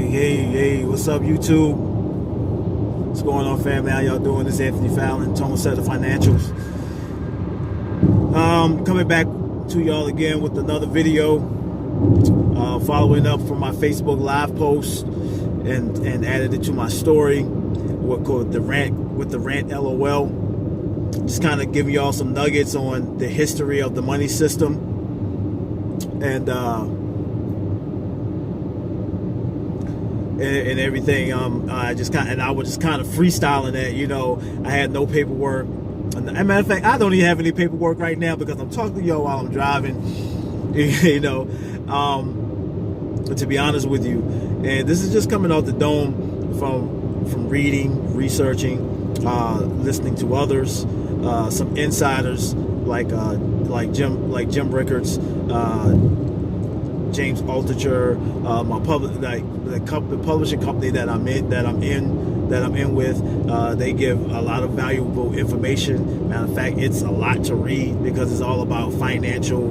Hey, what's up, YouTube? What's going on, family? How y'all doing? This is Anthony Fallon, Tone Set of Financials. Coming back to y'all again with another video, following up from my Facebook Live post and added it to my story, what called the rant LOL. Just kind of giving y'all some nuggets on the history of the money system and everything. I was just kind of freestyling that, I had no paperwork. As a matter of fact, I don't even have any paperwork right now because I'm talking to y'all while I'm driving, to be honest with you. And this is just coming off the dome from reading, researching, listening to others, some insiders like Jim Rickards, James Altucher, my the publishing company that I'm in with. They give a lot of valuable information. Matter of fact, it's a lot to read because it's all about financial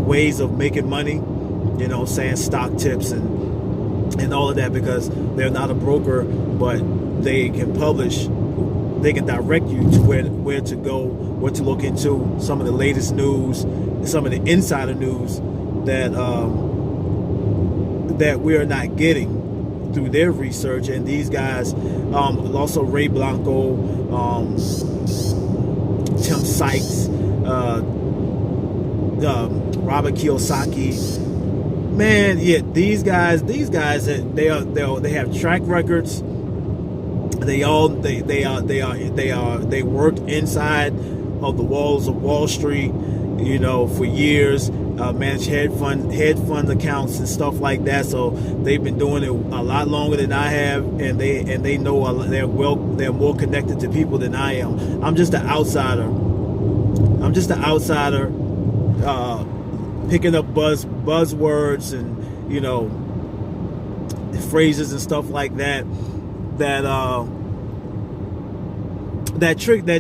ways of making money. Saying stock tips and all of that, because they're not a broker, but they can direct you to where to go, what to look into, some of the latest news, some of the insider news that we are not getting through their research. And these guys, also Ray Blanco, Tim Sykes, Robert Kiyosaki. Man, yeah, these guys, they have track records. They worked inside of the walls of Wall Street, for years, managed hedge fund accounts and stuff like that. So they've been doing it a lot longer than I have, and they know they're more connected to people than I am. I'm just an outsider. Picking up buzzwords and phrases and stuff like that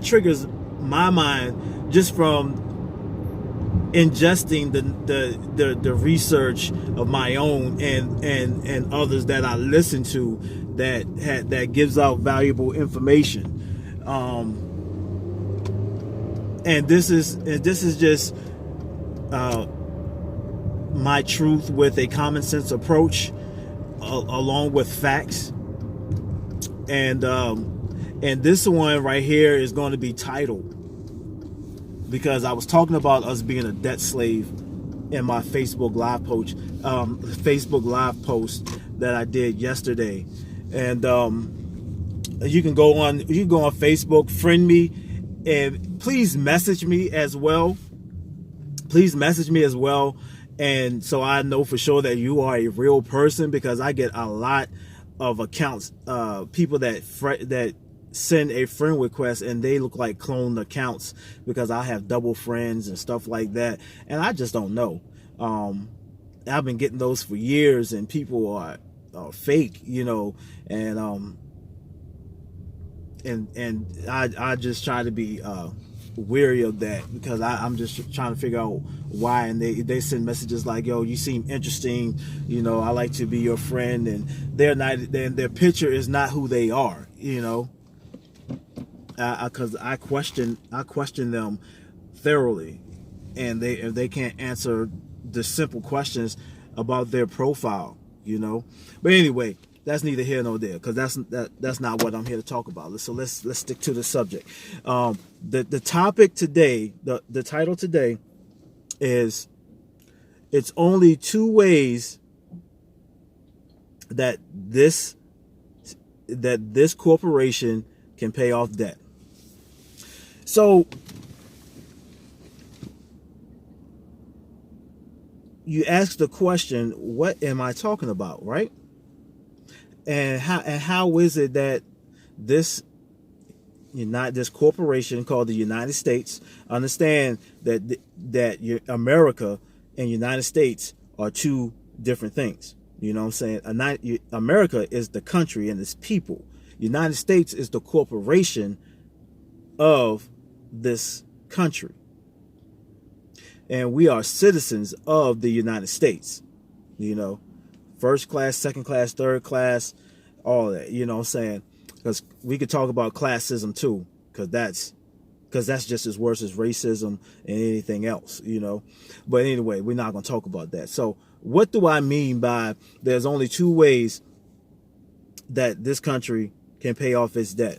triggers my mind just from ingesting the research of my own and others that I listen to that gives out valuable information. And this is just my truth with a common sense approach, along with facts. And this one right here is going to be titled, because I was talking about us being a debt slave in my Facebook Live post that I did yesterday. And you can go on Facebook, friend me, and please message me as well. And so I know for sure that you are a real person, because I get a lot of accounts, people that send a friend request and they look like cloned accounts, because I have double friends and stuff like that, and I just don't know. I've been getting those for years, and people are fake, and I just try to be weary of that, because I'm just trying to figure out why. And they send messages like, yo, you seem interesting, I like to be your friend, and their picture is not who they are, because I question them thoroughly, and if they can't answer the simple questions about their profile, but anyway, that's neither here nor there, because that's not what I'm here to talk about. So let's stick to the subject. The topic today, the title today is, it's only two ways that this corporation can pay off debt. So you ask the question, what am I talking about, right? And how is it that this corporation called the United States, understand that America and United States are two different things. You know what I'm saying? America is the country and its people. United States is the corporation of this country. And we are citizens of the United States. You know, first class, second class, third class, all that. You know what I'm saying? Because we could talk about classism too, because that's just as worse as racism and anything else, you know. But anyway, we're not going to talk about that. So what do I mean by there's only two ways that this country can pay off its debt?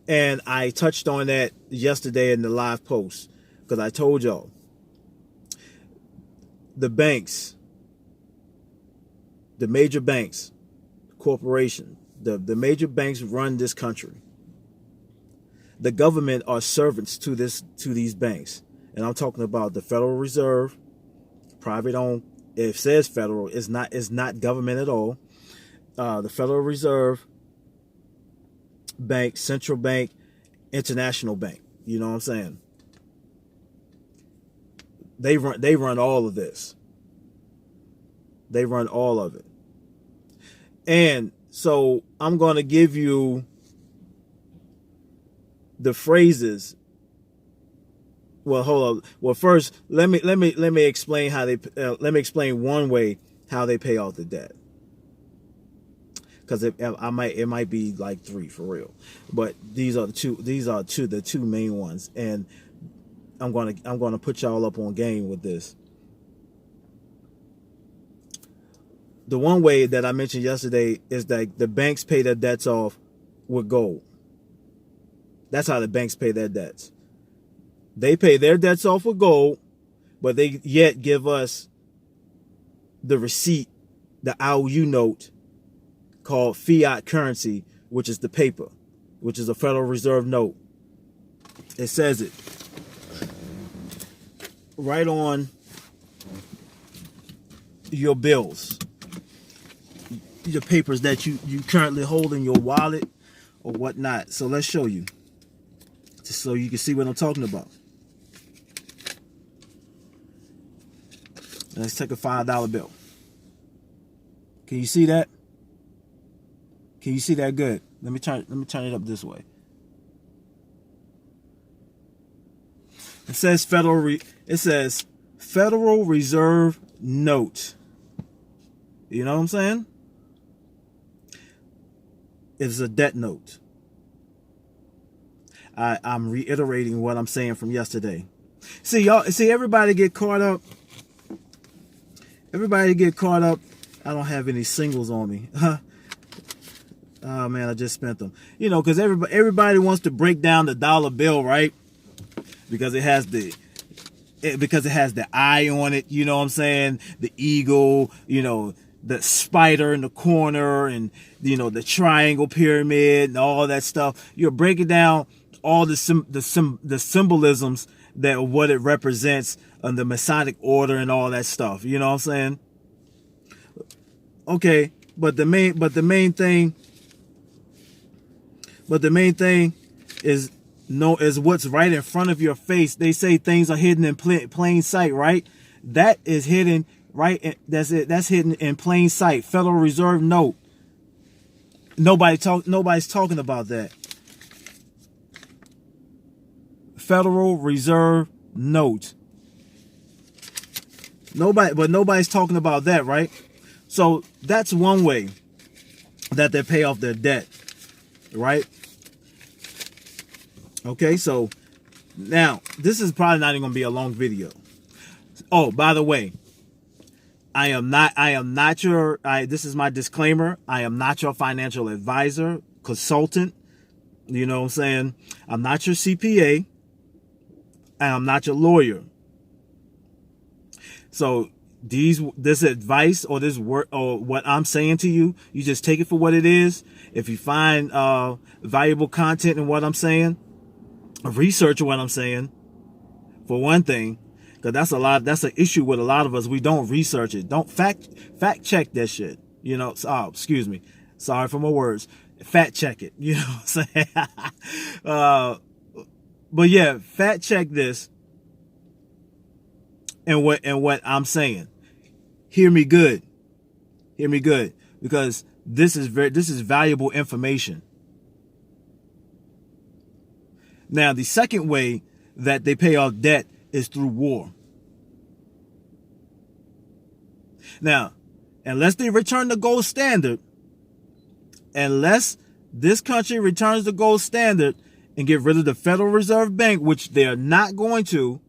And I touched on that yesterday in the live post, because I told y'all the banks, the major banks, corporation, the major banks run this country. The government are servants to these banks. And I'm talking about the Federal Reserve, private owned. It says federal, it's not government at all. The Federal Reserve Bank, Central Bank, International Bank. You know what I'm saying? They run all of this. They run all of it. And so I'm going to give you the phrases. Well, hold on. Well, first, let me explain how they. Let me explain one way how they pay off the debt. Because it might be like three for real, but these are the two main ones, and I'm gonna put y'all up on game with this. The one way that I mentioned yesterday is that the banks pay their debts off with gold. That's how the banks pay their debts. They pay their debts off with gold, but they yet give us the receipt, the IOU note called fiat currency, which is the paper, which is a Federal Reserve note. It says it right on your bills, your papers that you currently hold in your wallet or whatnot. So let's show you, just so you can see what I'm talking about. Let's take a $5 bill. Can you see that? Can you see that good? Let me turn it up this way. It says Federal Reserve note. You know what I'm saying? It's a debt note. I'm reiterating what I'm saying from yesterday. See, everybody get caught up. Everybody get caught up. I don't have any singles on me. Oh man, I just spent them. You know, because everybody wants to break down the dollar bill, right? Because it has the eye on it. You know what I'm saying? The eagle. You know, the spider in the corner, and you know the triangle pyramid and all that stuff. You're breaking down all the symbolisms that what it represents and the Masonic order and all that stuff. You know what I'm saying? Okay, but the main thing is what's right in front of your face. They say things are hidden in plain sight, right? That is hidden, right? That's it. That's hidden in plain sight. Federal Reserve note. Nobody's talking about that. Federal Reserve note. Nobody's talking about that, right? So that's one way that they pay off their debt, right? Okay, so now this is probably not even gonna be a long video. Oh, by the way, this is my disclaimer. I am not your financial advisor, consultant. You know what I'm saying? I'm not your CPA. And I'm not your lawyer. So this advice or this work or what I'm saying to you, you just take it for what it is. If you find valuable content in what I'm saying, research what I'm saying. For one thing, because that's an issue with a lot of us. We don't research it. Don't fact check that shit. You know, excuse me. Sorry for my words. Fact check it. You know what I'm saying? But yeah, fact check this and what I'm saying. Hear me good. Hear me good, because this is valuable information. Now, the second way that they pay off debt is through war. Now, unless they return the gold standard, unless this country returns the gold standard and get rid of the Federal Reserve Bank, which they're not going to,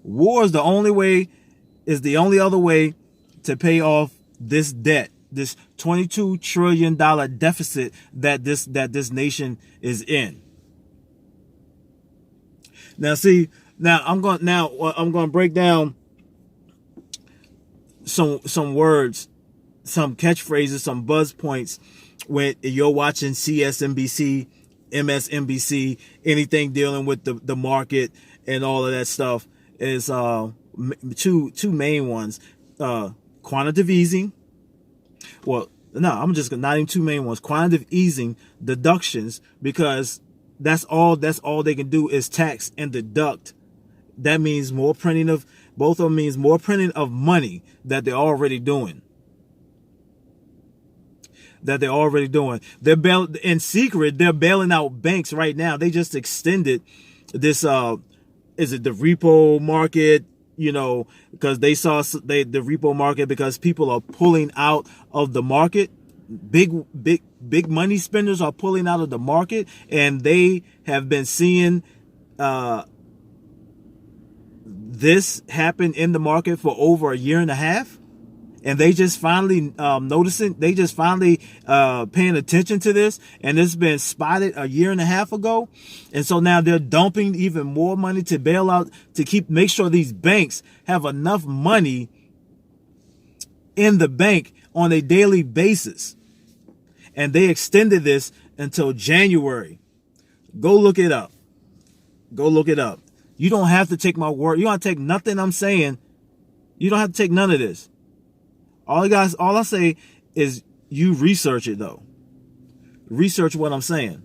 war is the only other way to pay off this debt, this $22 trillion deficit that this nation is in. Now, I'm going to break down some words, some catchphrases, some buzz points when you're watching CSNBC, MSNBC, anything dealing with the market and all of that stuff. Is two main ones. Quantitative easing. Well, no, I'm just not even two main ones. Quantitative easing, deductions, because that's all they can do is tax and deduct. That means both of them means more printing of money that they're already doing. They're in secret, they're bailing out banks right now. They just extended this, is it the repo market? Because they saw the repo market, because people are pulling out of the market. Big money spenders are pulling out of the market, and they have been seeing this happen in the market for over a year and a half. And they just finally paying attention to this, and it's been spotted a year and a half ago. And so now they're dumping even more money to bail out, to make sure these banks have enough money in the bank on a daily basis. And they extended this until January. Go look it up. You don't have to take my word. You don't have to take nothing I'm saying. You don't have to take none of this. All I say is you research it, though. Research what I'm saying.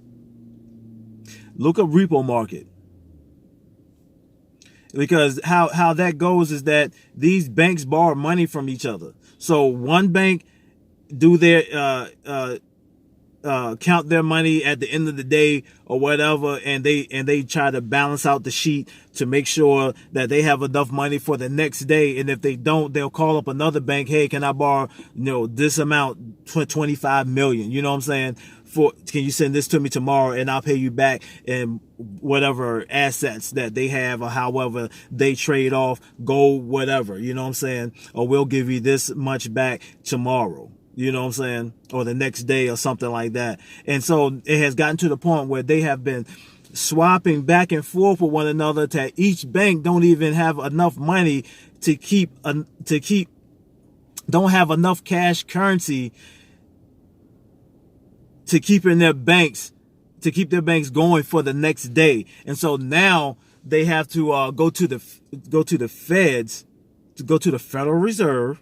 Look up Repo Market. Because how that goes is that these banks borrow money from each other. So one bank do their count their money at the end of the day or whatever, and they try to balance out the sheet to make sure that they have enough money for the next day. And if they don't, they'll call up another bank. Hey, can I borrow this amount, 25 million? You know what I'm saying? Can you send this to me tomorrow, and I'll pay you back in whatever assets that they have, or however they trade off, gold, whatever, you know what I'm saying? Or we'll give you this much back tomorrow. You know what I'm saying? Or the next day or something like that. And so it has gotten to the point where they have been swapping back and forth with one another, to each bank don't even have enough money don't have enough cash currency to keep in their banks, to keep their banks going for the next day. And so now they have to go to the feds, to go to the Federal Reserve.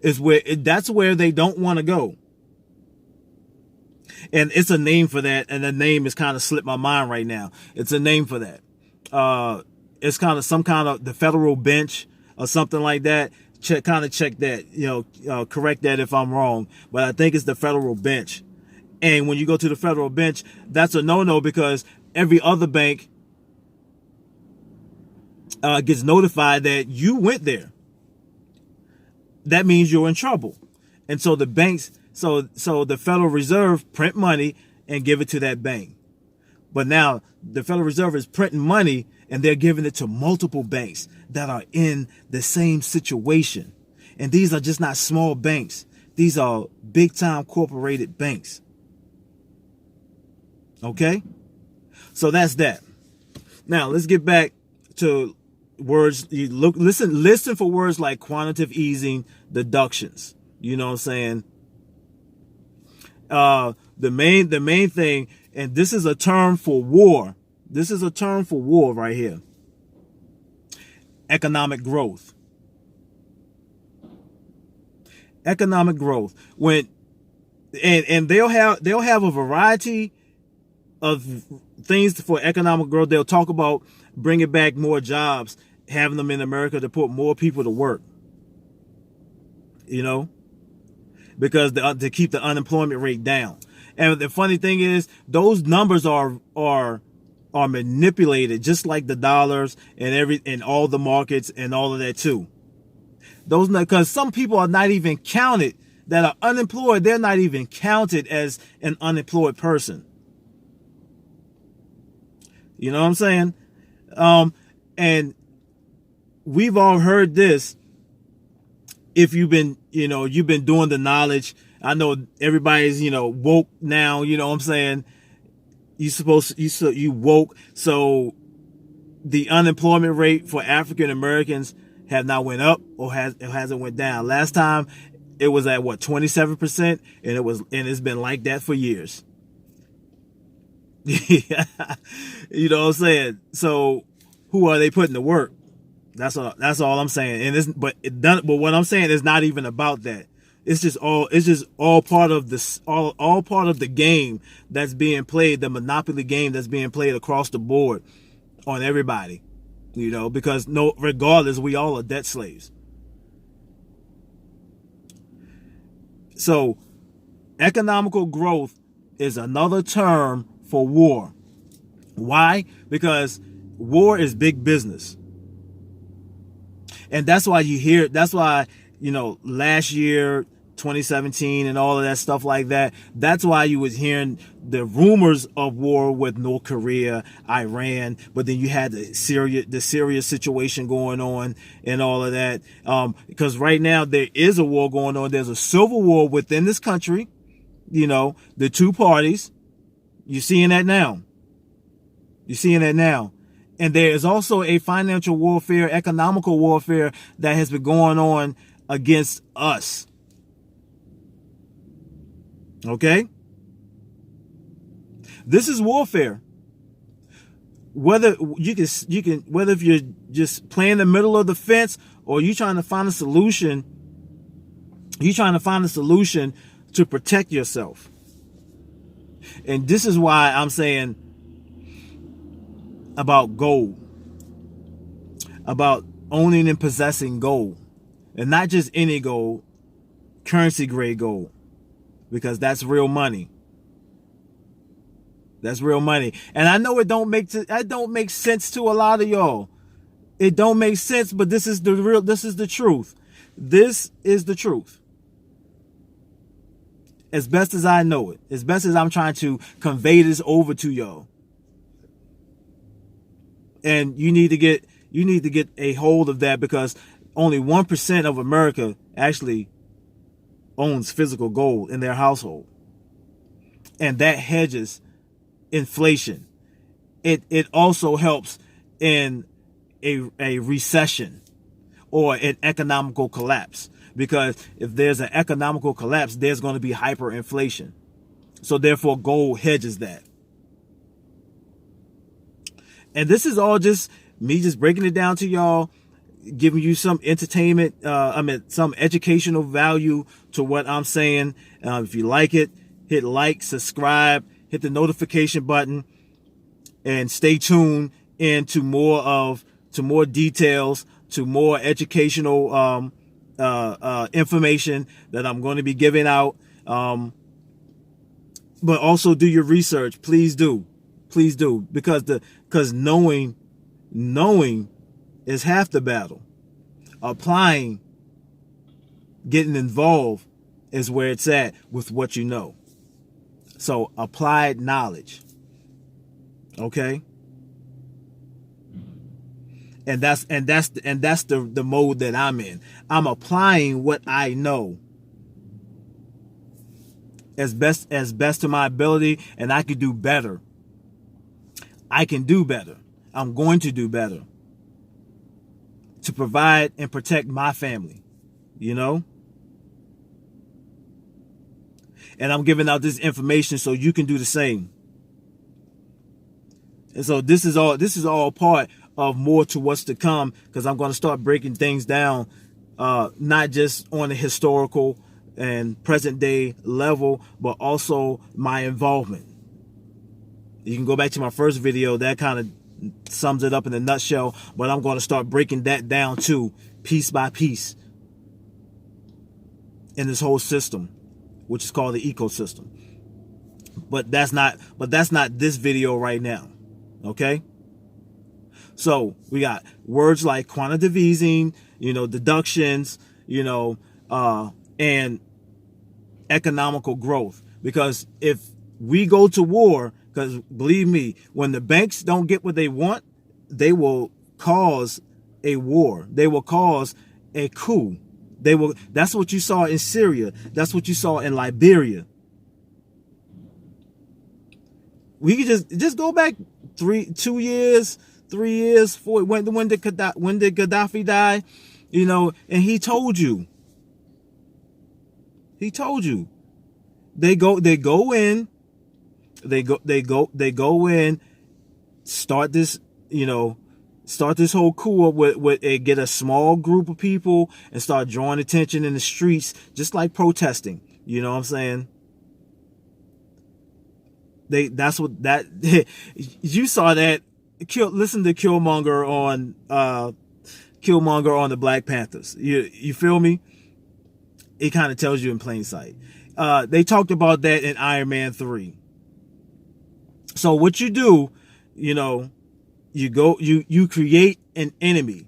That's where they don't want to go. And it's a name for that, and the name is kind of slipped my mind right now. It's a name for that. It's kind of some kind of the federal bench or something like that. Check that, correct that if I'm wrong, but I think it's the federal bench. And when you go to the federal bench, that's a no-no, because every other bank gets notified that you went there. That means you're in trouble. And so the banks, so the Federal Reserve print money and give it to that bank. But now the Federal Reserve is printing money, and they're giving it to multiple banks that are in the same situation. And these are just not small banks. These are big time corporated banks. Okay? So that's that. Now let's get back to words. You listen for words like quantitative easing, deductions. You know what I'm saying? The main thing, and this is a term for war. This is a term for war right here. Economic growth. Economic growth. And they'll have a variety of things for economic growth. They'll talk about bringing back more jobs, having them in America to put more people to work. Because to keep the unemployment rate down. And the funny thing is, those numbers are manipulated, just like the dollars and all the markets and all of that too. Those, because some people are not even counted that are unemployed. They're not even counted as an unemployed person. You know what I'm saying? And we've all heard this. If you've been, you've been doing the knowledge. I know everybody's, woke now. You know what I'm saying? You woke. So the unemployment rate for African Americans have not went up or hasn't went down. Last time it was at 27%, and it's been like that for years. You know what I'm saying? So who are they putting to work? That's all I'm saying. And but what I'm saying is not even about that. It's just all part of this, all part of the game that's being played, the monopoly game that's being played across the board on everybody. Because regardless, we all are debt slaves. So economical growth is another term for war. Why? Because war is big business. And that's why last year, 2017 and all of that stuff like that, that's why you was hearing the rumors of war with North Korea, Iran, but then you had the Syria situation going on and all of that. Because right now there is a war going on. There's a civil war within this country. The two parties. You're seeing that now. And there is also a financial warfare, economical warfare that has been going on against us. Okay? This is warfare. Whether whether if you're just playing the middle of the fence or you're trying to find a solution, to protect yourself. And this is why I'm saying about gold, about owning and possessing gold, and not just any gold, currency grade gold, because that's real money. That's real money. And I know that don't make sense to a lot of y'all. It don't make sense, but this is the truth. This is the truth. As best as I know it, as best as I'm trying to convey this over to y'all. And you need to get a hold of that, because only 1% of America actually owns physical gold in their household. And that hedges inflation. It also helps in a recession or an economical collapse, because if there's an economical collapse, there's going to be hyperinflation. So therefore gold hedges that. And this is all just me just breaking it down to y'all, giving you some entertainment, some educational value to what I'm saying. If you like it, hit like, subscribe, hit the notification button, and stay tuned into more details, to more educational information that I'm going to be giving out. But also do your research. Please do, because knowing is half the battle. Applying, getting involved is where it's at with what you know. So applied knowledge. Okay? And that's the mode that I'm in. I'm applying what I know as best to my ability, and I could do better. I can do better. I'm going to do better to provide and protect my family, And I'm giving out this information so you can do the same. And so this is all part of more to what's to come, because I'm going to start breaking things down, not just on a historical and present day level, but also my involvement. You can go back to my first video, that kind of sums it up in a nutshell, but I'm going to start breaking that down too, piece by piece, in this whole system, which is called the ecosystem. But that's not this video right now. Okay? So we got words like quantitative easing, deductions, you know, and economical growth. Because if we go to war, because believe me, when the banks don't get what they want, they will cause a war. They will cause a coup. That's what you saw in Syria. That's what you saw in Liberia. We could just go back 2 years, 3 years, when did Gaddafi die? You know, and he told you. They go in, start this, start this whole coup with get a small group of people and start drawing attention in the streets, just like protesting. You know what I'm saying? You saw that. Listen to Killmonger on the Black Panthers. You feel me? It kind of tells you in plain sight. They talked about that in Iron Man 3. So what you do, you create an enemy.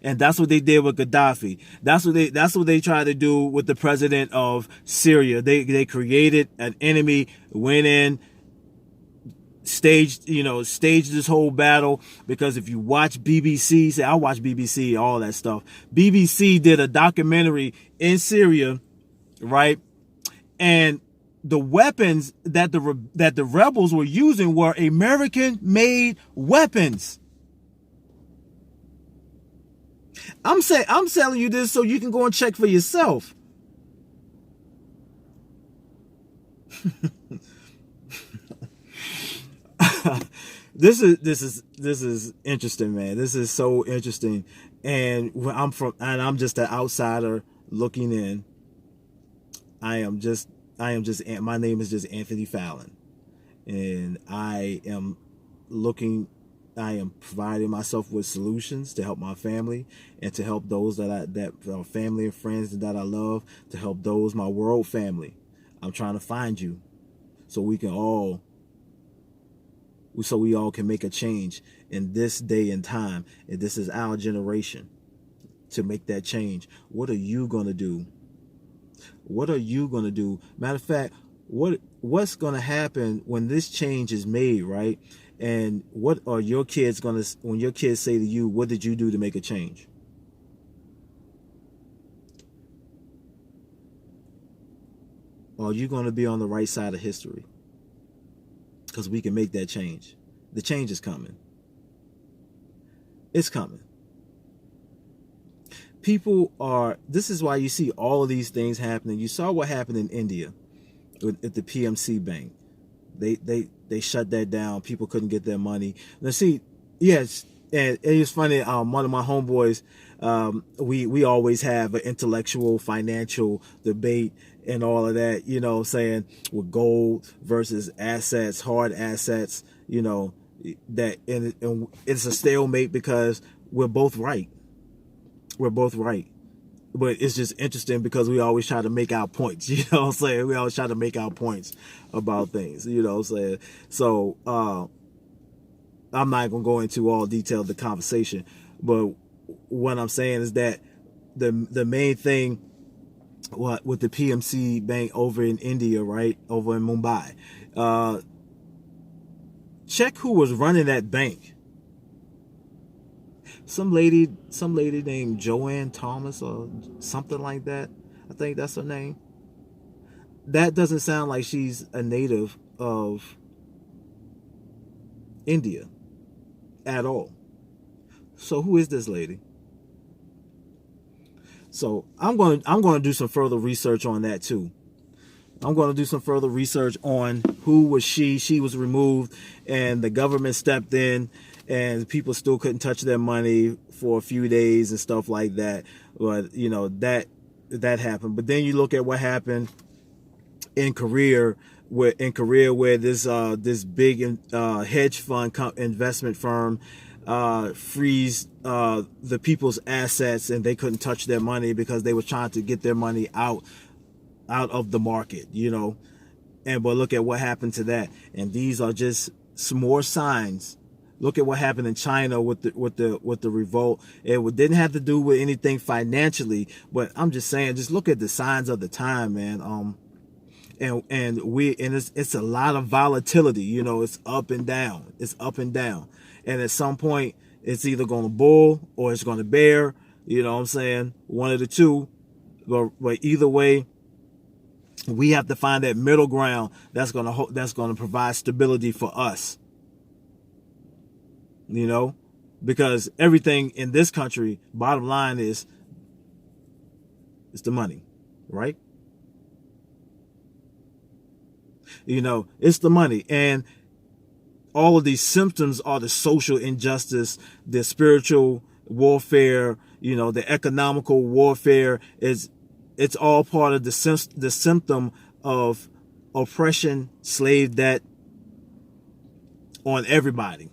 And that's what they did with Gaddafi. That's what they tried to do with the president of Syria. They created an enemy, went in, staged this whole battle. Because if you watch BBC, I watch BBC, all that stuff. BBC did a documentary in Syria, right? And the weapons that the rebels were using were American-made weapons. I'm telling you this so you can go and check for yourself. This is interesting, man. This is so interesting. And I'm just an outsider looking in. My name is just Anthony Fallon, and I am providing myself with solutions to help my family and to help those that are family and friends that I love, to help those, my world family. I'm trying to find you so we all can make a change in this day and time. And this is our generation to make that change. What are you going to do? What are you going to do? Matter of fact, what's going to happen when this change is made, right? And what are your kids going to, when your kids say to you, what did you do to make a change? Are you going to be on the right side of history? Because we can make that change. The change is coming. It's coming. This is why you see all of these things happening. You saw what happened in India at the PMC bank. They shut that down. People couldn't get their money. Now see, yes, and it's funny. One of my homeboys, we always have an intellectual, financial debate and all of that. You know, saying with gold versus assets, hard assets. You know, that and it's a stalemate because we're both right. We're both right. But it's just interesting because we always try to make our points, you know what I'm saying? We always try to make our points about things, you know what I'm saying? So, I'm not going to go into all detail of the conversation, but what I'm saying is that the main thing with the PMC bank over in India, right? Over in Mumbai, check who was running that bank. Some lady named Joanne Thomas or something like that. I think that's her name. That doesn't sound like she's a native of India at all. So who is this lady? So I'm going to do some further research on that too. I'm going to do some further research on who was she. She was removed and the government stepped in and people still couldn't touch their money for a few days and stuff like that. But, you know, that happened. But then you look at what happened in Korea, where this big hedge fund investment firm freeze the people's assets and they couldn't touch their money because they were trying to get their money out of the market, you know. But look at what happened to that. And these are just some more signs Look at what happened in China with the revolt. It didn't have to do with anything financially, but I'm just saying, just look at the signs of the time, man. And it's a lot of volatility. You know, it's up and down. It's up and down. And at some point, it's either going to bull or it's going to bear. You know what I'm saying? One of the two. But either way, we have to find that middle ground that's going to provide stability for us. You know, because everything in this country, bottom line is, it's the money, right? You know, it's the money. And all of these symptoms are the social injustice, the spiritual warfare, you know, the economical warfare. It's all part of the symptom of oppression, slave debt on everybody.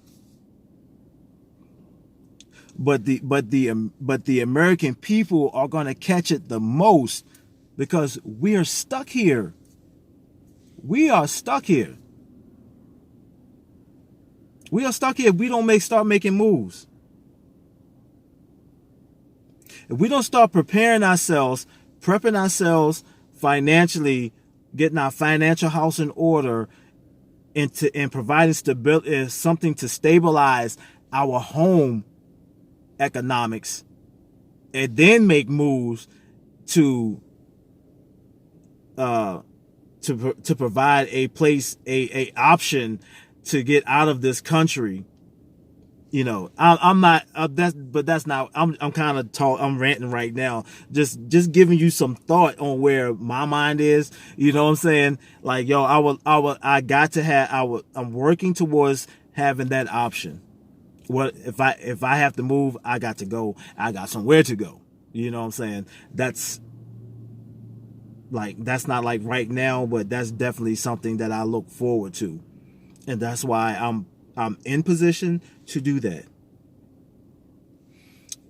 But the American people are going to catch it the most because we are stuck here. We are stuck here. We are stuck here if we don't start making moves. If we don't start prepping ourselves financially, getting our financial house in order, and providing stability, something to stabilize our home economics, and then make moves to provide a place, a option to get out of this country. You know, I'm not that's not. I'm kind of I'm ranting right now. Just giving you some thought on where my mind is. You know what I'm saying? Like, yo, I'm working towards having that option. What if I have to move? I got to go. I got somewhere to go. You know what I'm saying? That's not like right now, but that's definitely something that I look forward to, and that's why I'm in position to do that.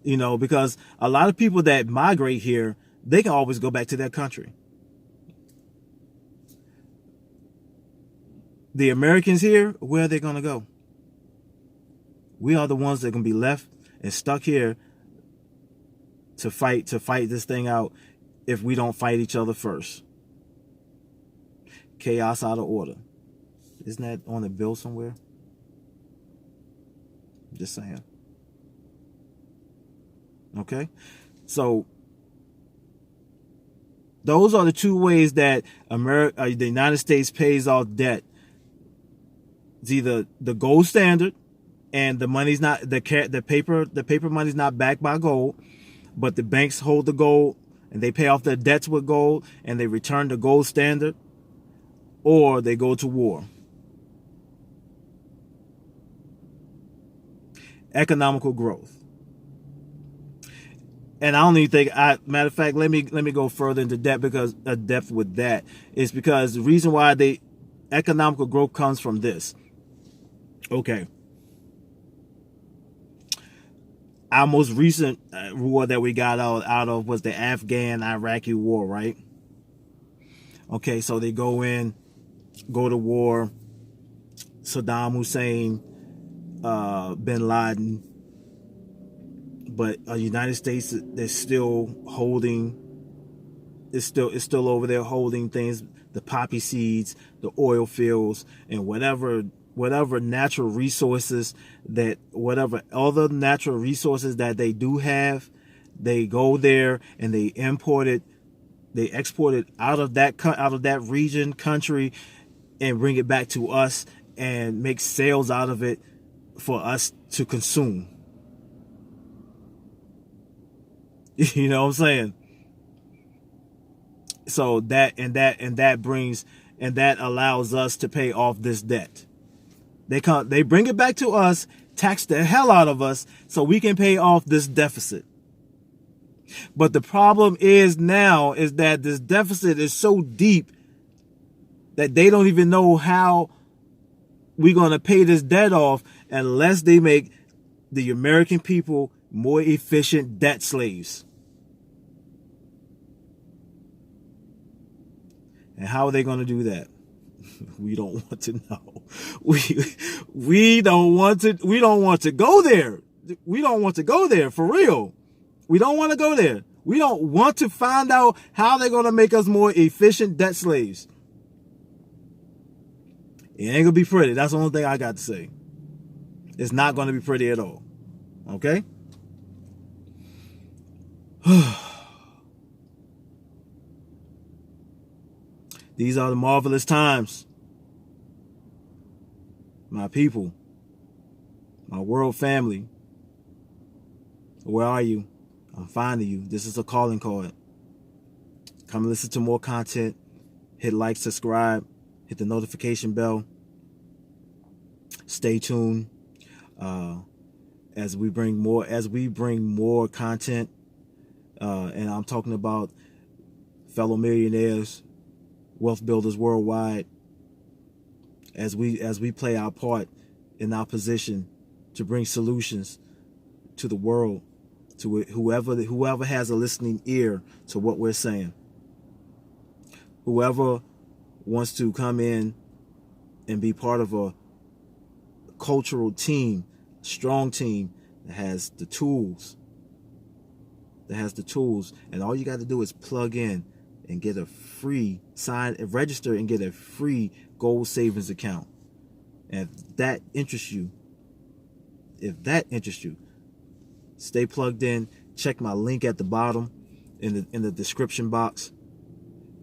You know, because a lot of people that migrate here, they can always go back to their country. The Americans here, where are they going to go? We are the ones that can be left and stuck here to fight this thing out if we don't fight each other first. Chaos out of order. Isn't that on the bill somewhere? Just saying. Okay? So those are the two ways that the United States pays off debt. It's either the gold standard, and the money's not the paper money's not backed by gold, but the banks hold the gold and they pay off their debts with gold and they return the gold standard, or they go to war. Economical growth. And I don't even think matter of fact, let me go further into depth with that is because the reason why economical growth comes from this. Okay. Our most recent war that we got out of was the Afghan-Iraqi war, right? Okay, so they go to war. Saddam Hussein, bin Laden, but the United States is still holding. It's still over there holding things, the poppy seeds, the oil fields, and whatever natural resources whatever other natural resources that they do have, they go there and they import it, they export it out of that region, country, and bring it back to us and make sales out of it for us to consume. You know what I'm saying? So that allows us to pay off this debt. They bring it back to us, tax the hell out of us so we can pay off this deficit. But the problem is that this deficit is so deep that they don't even know how we're going to pay this debt off unless they make the American people more efficient debt slaves. And how are they going to do that? We don't want to know. We don't want to go there. We don't want to go there for real. We don't want to go there. We don't want to find out how they're going to make us more efficient debt slaves. It ain't going to be pretty. That's the only thing I got to say. It's not going to be pretty at all. Okay? These are the marvelous times. My people, my world family, where are you? I'm finding you. This is a calling card. Come and listen to more content. Hit like, subscribe, hit the notification bell. Stay tuned as we bring more content. And I'm talking about fellow millionaires, wealth builders worldwide, as we play our part in our position to bring solutions to the world, to whoever has a listening ear to what we're saying. Whoever wants to come in and be part of a cultural team, strong team that has the tools, and all you got to do is plug in and get a free register and get a free gold savings account. And if that interests you, stay plugged in. Check my link at the bottom in the description box,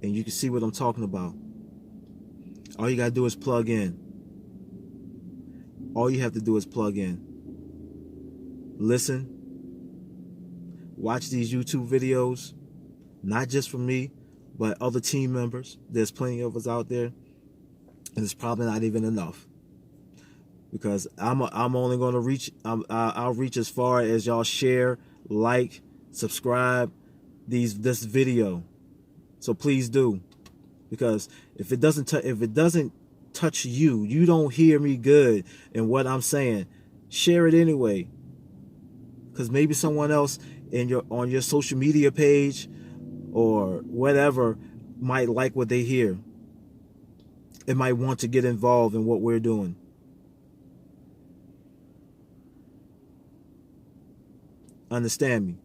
and you can see what I'm talking about. All you gotta do is plug in. All you have to do is plug in. Listen. Watch these YouTube videos, not just from me, but other team members. There's plenty of us out there, and it's probably not even enough, because I'm only going to reach. I'll reach as far as y'all share, like, subscribe this video. So please do, because if it doesn't touch you, you don't hear me good in what I'm saying, share it anyway, because maybe someone else on your social media page or whatever might like what they hear. It might want to get involved in what we're doing. Understand me?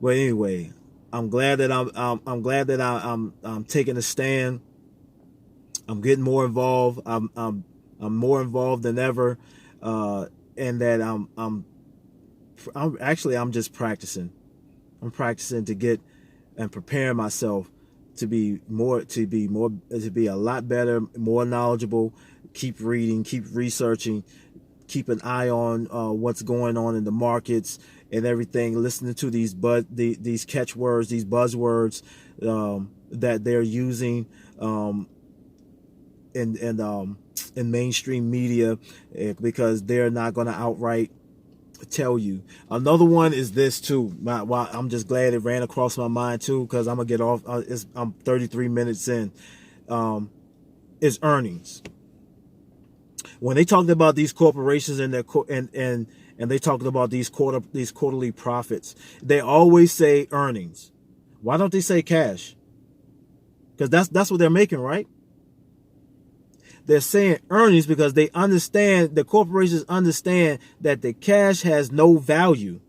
But anyway, I'm glad that I'm taking a stand. I'm getting more involved. I'm more involved than ever, and that I'm just practicing. I'm practicing to get and prepare myself to be a lot better, more knowledgeable. Keep reading, keep researching, keep an eye on what's going on in the markets and everything. Listening to these catchwords, these buzzwords that they're using in mainstream media, because they're not going to outright tell you. Another one is this too. I'm just glad it ran across my mind too, because I'm gonna get off. I'm 33 minutes in. Is earnings. When they talked about these corporations and their and they talked about these quarterly profits, they always say earnings. Why don't they say cash? Because that's what they're making, right? They're saying earnings because the corporations understand that the cash has no value.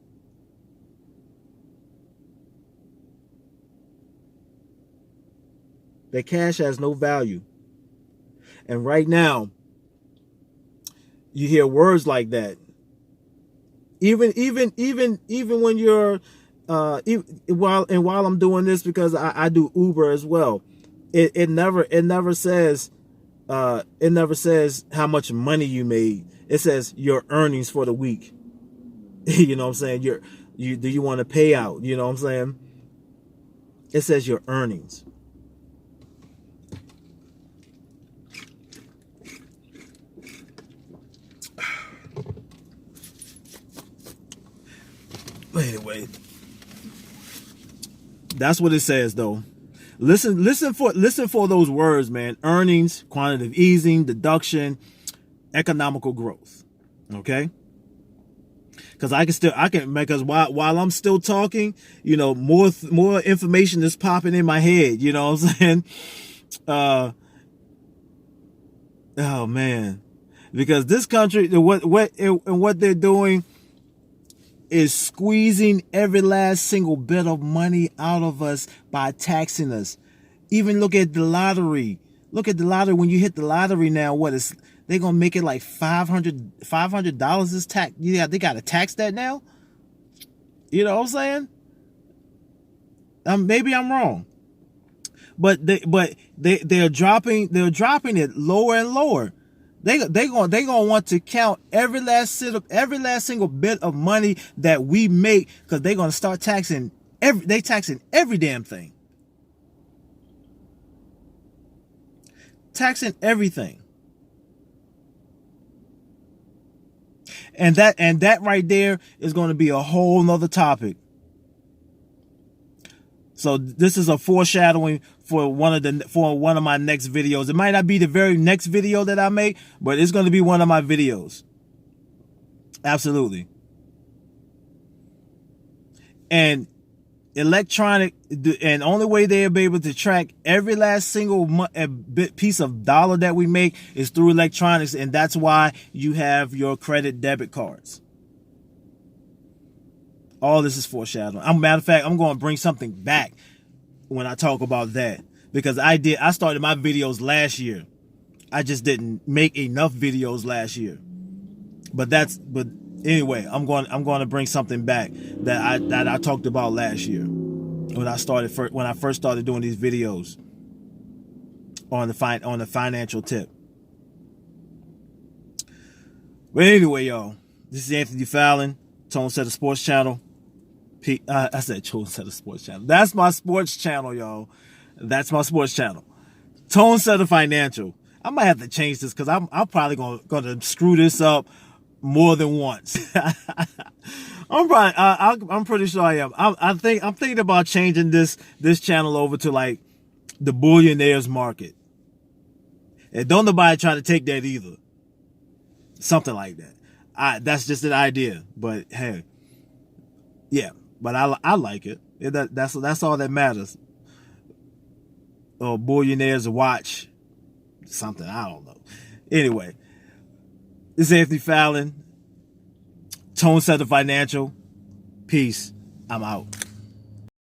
The cash has no value. And right now, you hear words like that. Even when you're while I'm doing this, because I do Uber as well, it never says how much money you made. It says your earnings for the week. You know what I'm saying? Do you want to pay out? You know what I'm saying? It says your earnings. But anyway, that's what it says though. Listen for those words, man. Earnings, quantitative easing, deduction, economical growth. Okay? because because while I'm still talking, more information is popping in my head. You know what I'm saying? Oh man, because this country, what they're doing is squeezing every last single bit of money out of us by taxing us. Even look at the lottery. Look at the lottery. When you hit the lottery now, they're gonna make it like $500 is tax. Yeah, they gotta tax that now. You know what I'm saying? Maybe I'm wrong, but they're dropping it lower and lower. They gonna want to count every last single bit of money that we make, because they're gonna start taxing every damn thing. Taxing everything. And that right there is going to be a whole nother topic. So this is a foreshadowing for one of my next videos. It might not be the very next video that I make, but it's going to be one of my videos. Absolutely. And only way they'll be able to track every last single piece of dollar that we make is through electronics, and that's why you have your credit debit cards. All this is foreshadowing. Matter of fact, I'm going to bring something back when I talk about that, because I started my videos last year. I just didn't make enough videos last year. But anyway, I'm going to bring something back that I talked about last year when I first started doing these videos on the financial tip. But anyway, y'all, this is Anthony Fallon, Tone Setter Sports Channel. I said Tone Setter Sports Channel. That's my sports channel, y'all. That's my sports channel. Tone Setter Financial. I might have to change this, because I'm probably gonna screw this up more than once. I'm pretty sure I am. I'm thinking about changing this channel over to like the Billionaires Market. And don't nobody try to take that either. Something like that. That's just an idea. But hey, yeah. But I like it. That's all that matters. Or Billionaires Watch something. I don't know. Anyway. This is Anthony Fallon, Tone Setter Financial. Peace. I'm out.